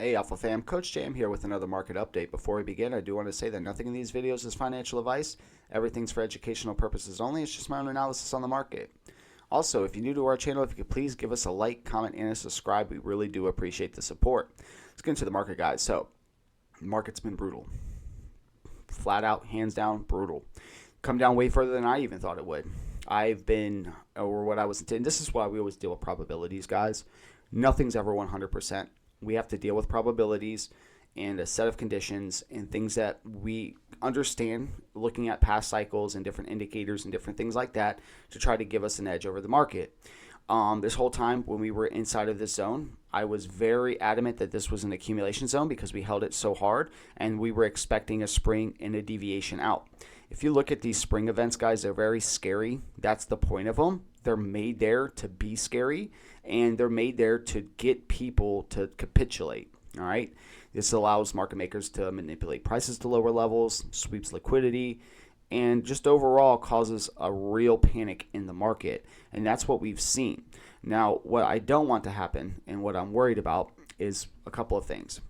Hey Alpha Fam, Coach Jam here with another market update. Before we begin, I do want to say that nothing in these videos is financial advice. Everything's for educational purposes only. It's just my own analysis on the market. Also, if you're new to our channel, if you could please give us a like, comment, and a subscribe. We really do appreciate the support. Let's get into the market, guys. So, the market's been brutal. Flat out, hands down, brutal. Come down way further than I even thought it would. I've been, or what I was intending, this is why we always deal with probabilities, guys. Nothing's ever 100%. We have to deal with probabilities and a set of conditions and things that we understand looking at past cycles and different indicators and different things like that to try to give us an edge over the market. This whole time when we were inside of this zone, I was very adamant that this was an accumulation zone because we held it so hard and we were expecting a spring and a deviation out. If you look at these spring events, guys, they're very scary. That's the point of them. They're made there to be scary, and they're made there to get people to capitulate. All right. This allows market makers to manipulate prices to lower levels, sweeps liquidity, and just overall causes a real panic in the market. And that's what we've seen. Now, what I don't want to happen and what I'm worried about is a couple of things.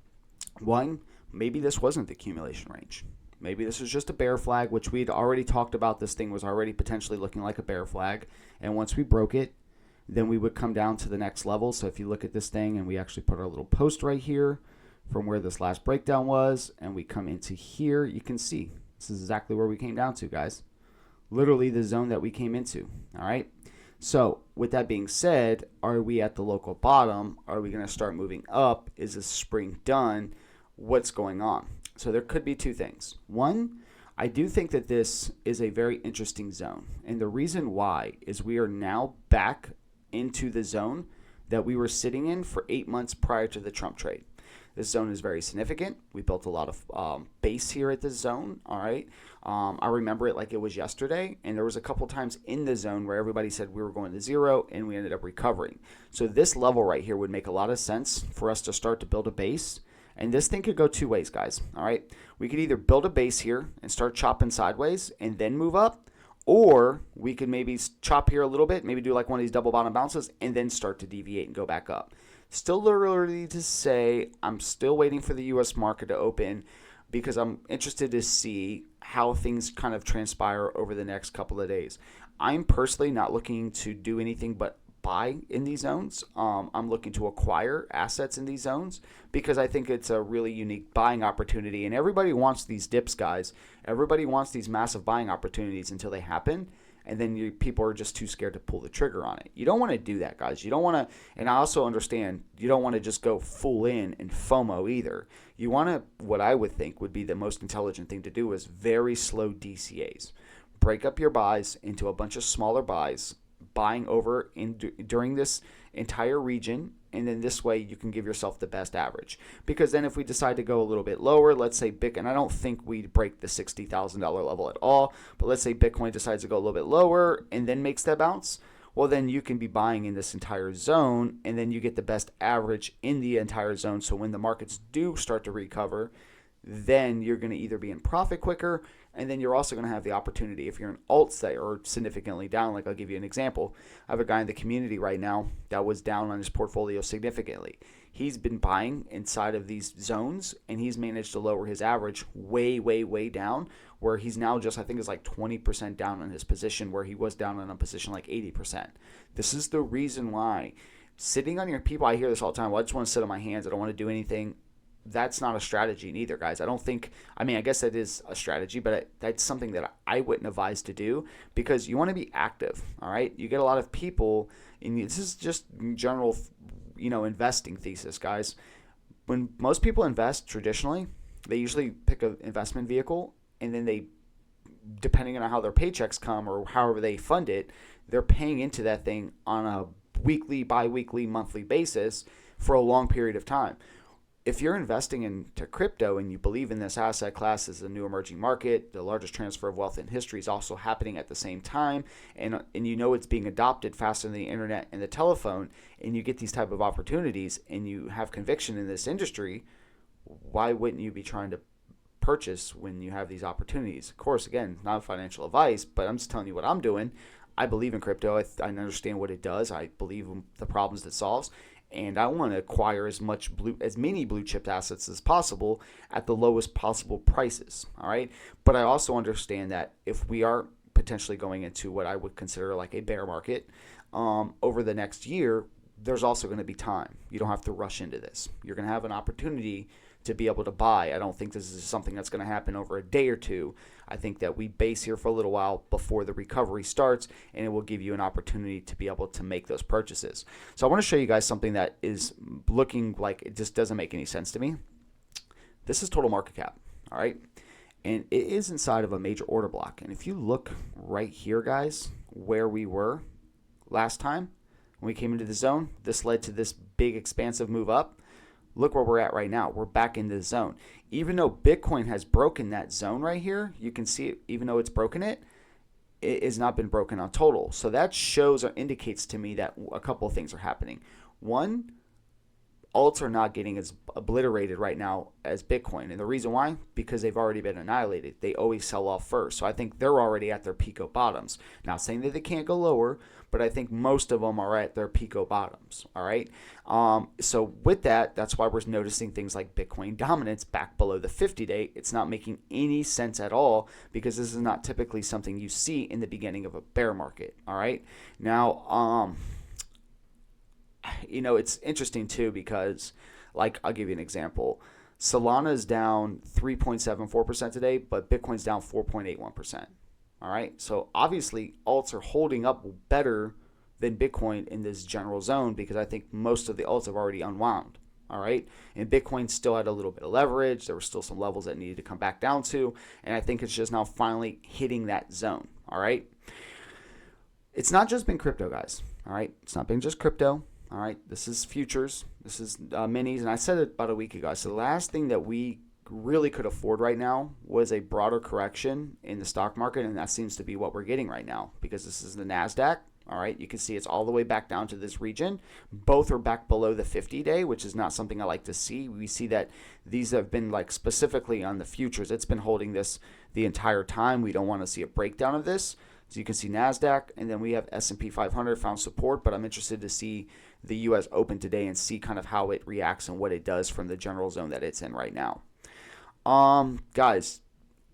One, maybe this wasn't the accumulation range. Maybe this was just a bear flag, which we'd already talked about. This thing was already potentially looking like a bear flag. And once we broke it, then we would come down to the next level. So if you look at this thing, and we actually put our little post right here from where this last breakdown was, and we come into here, you can see this is exactly where we came down to, guys. Literally the zone that we came into. All right. So with that being said, are we at the local bottom? Are we going to start moving up? Is this spring done? What's going on? So there could be two things. One, I do think that this is a very interesting zone. And the reason why is we are now back into the zone that we were sitting in for 8 months prior to the Trump trade. This zone is very significant. We built a lot of base here at this zone, all right? I remember it like it was yesterday, and there was a couple times in the zone where everybody said we were going to zero, and we ended up recovering. So this level right here would make a lot of sense for us to start to build a base. And this thing could go two ways, guys, all right? We could either build a base here and start chopping sideways and then move up, or we could maybe chop here a little bit, maybe do like one of these double bottom bounces, and then start to deviate and go back up. Still early to say. I'm still waiting for the U.S. market to open because I'm interested to see how things kind of transpire over the next couple of days. I'm personally not looking to do anything but buy in these zones. I'm looking to acquire assets in these zones because I think it's a really unique buying opportunity. And everybody wants these dips, guys. Everybody wants these massive buying opportunities until they happen. And then people are just too scared to pull the trigger on it. You don't want to do that, guys. You don't want to, and I also understand, you don't want to just go full in and FOMO either. You want to, what I would think would be the most intelligent thing to do is very slow DCAs. Break up your buys into a bunch of smaller buys, buying over during this entire region, and then this way you can give yourself the best average. Because then if we decide to go a little bit lower, let's say Bitcoin, and I don't think we'd break the $60,000 level at all, but let's say Bitcoin decides to go a little bit lower and then makes that bounce, well then you can be buying in this entire zone, and then you get the best average in the entire zone. So when the markets do start to recover, then you're going to either be in profit quicker, and then you're also going to have the opportunity, if you're in alts that are significantly down, like I'll give you an example. I have a guy in the community right now that was down on his portfolio significantly. He's been buying inside of these zones, and he's managed to lower his average way, way, way down, where he's now just, I think it's like 20% down on his position, where he was down on a position like 80%. This is the reason why sitting on your people, I hear this all the time, well, I just want to sit on my hands. I don't want to do anything. That's not a strategy neither, guys. I don't think, I mean, I guess that is a strategy, but that's something that I wouldn't advise to do because you want to be active, all right? You get a lot of people, and this is just general, investing thesis, guys. When most people invest traditionally, they usually pick an investment vehicle, and then they, depending on how their paychecks come or however they fund it, they're paying into that thing on a weekly, bi-weekly, monthly basis for a long period of time. If you're investing into crypto and you believe in this asset class as a new emerging market, the largest transfer of wealth in history is also happening at the same time, and you know it's being adopted faster than the internet and the telephone, and you get these type of opportunities and you have conviction in this industry, why wouldn't you be trying to purchase when you have these opportunities? Of course, again, not financial advice, but I'm just telling you what I'm doing. I believe in crypto. I understand what it does. I believe in the problems it solves. and I want to acquire as many blue chip assets as possible at the lowest possible prices. All right, but I also understand that if we are potentially going into what I would consider like a bear market over the next year, there's also going to be time. You don't have to rush into this. You're going to have an opportunity to be able to buy. I don't think this is something that's going to happen over a day or two. I think that we base here for a little while before the recovery starts, and it will give you an opportunity to be able to make those purchases. So I want to show you guys something that is looking like it just doesn't make any sense to me. This is total market cap, all right? And it is inside of a major order block. And if you look right here, guys, where we were last time when we came into the zone, this led to this big expansive move up. Look where we're at right now. We're back in the zone. Even though Bitcoin has broken that zone right here, you can see it, even though it's broken it, it has not been broken on total. So that shows or indicates to me that a couple of things are happening. One, alts are not getting as obliterated right now as Bitcoin. And the reason why? Because they've already been annihilated. They always sell off first. So I think they're already at their pico bottoms. Not saying that they can't go lower, but I think most of them are at their pico bottoms. All right. So with that, that's why we're noticing things like Bitcoin dominance back below the 50-day. It's not making any sense at all because this is not typically something you see in the beginning of a bear market. All right. Now, it's interesting too because, like, I'll give you an example. Solana is down 3.74% today, but Bitcoin's down 4.81%. All right, so obviously alts are holding up better than Bitcoin in this general zone because I think most of the alts have already unwound. All right, and Bitcoin still had a little bit of leverage. There were still some levels that needed to come back down to, and I think it's just now finally hitting that zone. All right, it's not just been crypto, guys. All right, it's not been just crypto. All right, this is futures, this is minis, and I said it about a week ago. So the last thing that we really could afford right now was a broader correction in the stock market, and that seems to be what we're getting right now because this is the NASDAQ. All right, you can see it's all the way back down to this region. Both are back below the 50-day, which is not something I like to see. We see that these have been, like, specifically on the futures, it's been holding this the entire time. We don't want to see a breakdown of this. So you can see NASDAQ, and then we have S&P 500 found support, but I'm interested to see the U.S. open today and see kind of how it reacts and what it does from the general zone that it's in right now. Guys,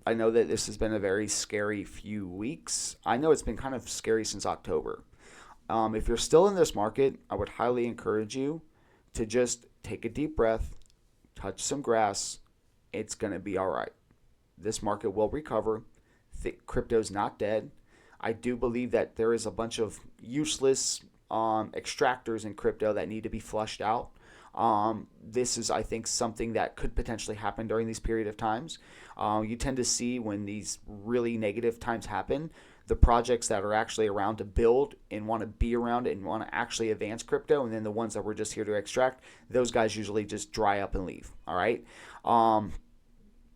I know that this has been a very scary few weeks. I know it's been kind of scary since October. If you're still in this market, I would highly encourage you to just take a deep breath, touch some grass. It's going to be all right. This market will recover. Crypto's not dead. I do believe that there is a bunch of useless extractors in crypto that need to be flushed out. This is, I think, something that could potentially happen during these period of times. You tend to see when these really negative times happen, the projects that are actually around to build and want to be around and want to actually advance crypto, and then the ones that were just here to extract, those guys usually just dry up and leave. All right.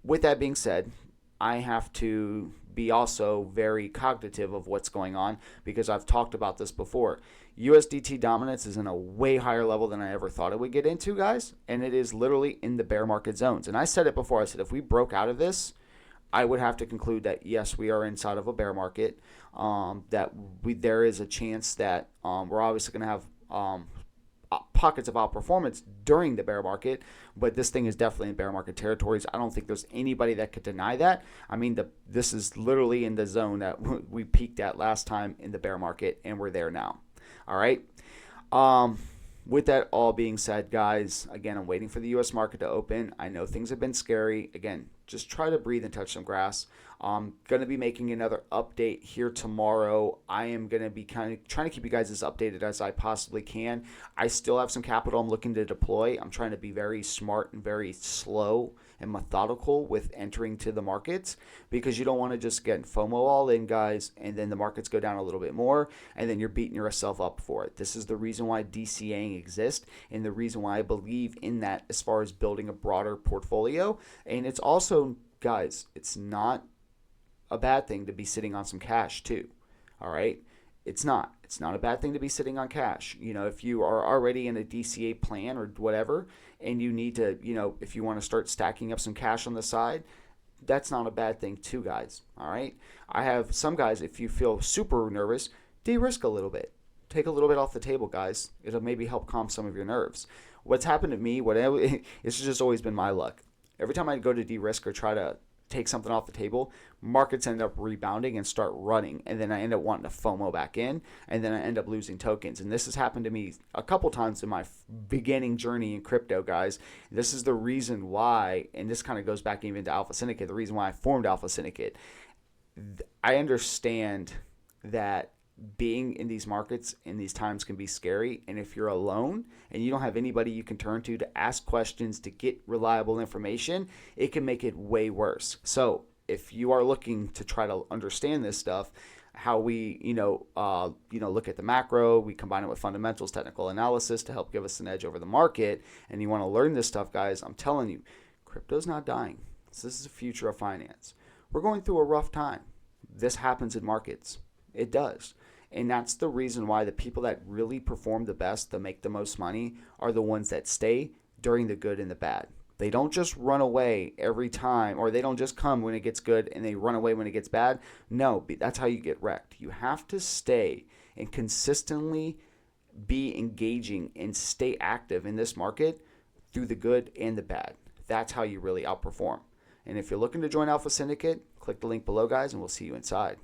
With that being said, I have to be also very cognitive of what's going on because I've talked about this before. USDT dominance is in a way higher level than I ever thought it would get into, guys, and it is literally in the bear market zones. And I said it before. I said if we broke out of this, I would have to conclude that, yes, we are inside of a bear market, there is a chance that we're obviously going to have pockets of outperformance during the bear market, but this thing is definitely in bear market territories. I don't think there's anybody that could deny that. I mean, this is literally in the zone that we peaked at last time in the bear market, and we're there now. All right. With that all being said, guys, again, I'm waiting for the U.S. market to open. I know things have been scary. Again, just try to breathe and touch some grass. I'm going to be making another update here tomorrow. I am going to be kind of trying to keep you guys as updated as I possibly can. I still have some capital I'm looking to deploy. I'm trying to be very smart and very slow and methodical with entering to the markets because you don't want to just get FOMO all in, guys, and then the markets go down a little bit more and then you're beating yourself up for it. This is the reason why DCAing exists and the reason why I believe in that as far as building a broader portfolio. And it's also, guys, it's not a bad thing to be sitting on some cash too. All right. It's not a bad thing to be sitting on cash. You know, if you are already in a DCA plan or whatever, and you need to, if you want to start stacking up some cash on the side, that's not a bad thing too, guys. All right. I have some guys, if you feel super nervous, de-risk a little bit. take a little bit off the table, guys. It'll maybe help calm some of your nerves. What's happened to me, it's just always been my luck. Every time I go to de-risk or try to take something off the table, markets end up rebounding and start running, and then I end up wanting to FOMO back in, and then I end up losing tokens. And this has happened to me a couple times in my beginning journey in crypto, guys. This is the reason why, and this kind of goes back even to Alpha Syndicate, the reason why I formed Alpha Syndicate. I understand that being in these markets in these times can be scary, and if you're alone and you don't have anybody you can turn to ask questions, to get reliable information, it can make it way worse. So if you are looking to try to understand this stuff, how we look at the macro, we combine it with fundamentals, technical analysis to help give us an edge over the market, and you want to learn this stuff, guys, I'm telling you, crypto's not dying. This is the future of finance. We're going through a rough time. This happens in markets. It does. And that's the reason why the people that really perform the best, that make the most money, are the ones that stay during the good and the bad. They don't just run away every time, or they don't just come when it gets good and they run away when it gets bad. No, that's how you get wrecked. You have to stay and consistently be engaging and stay active in this market through the good and the bad. That's how you really outperform. And if you're looking to join Alpha Syndicate, click the link below, guys, and we'll see you inside.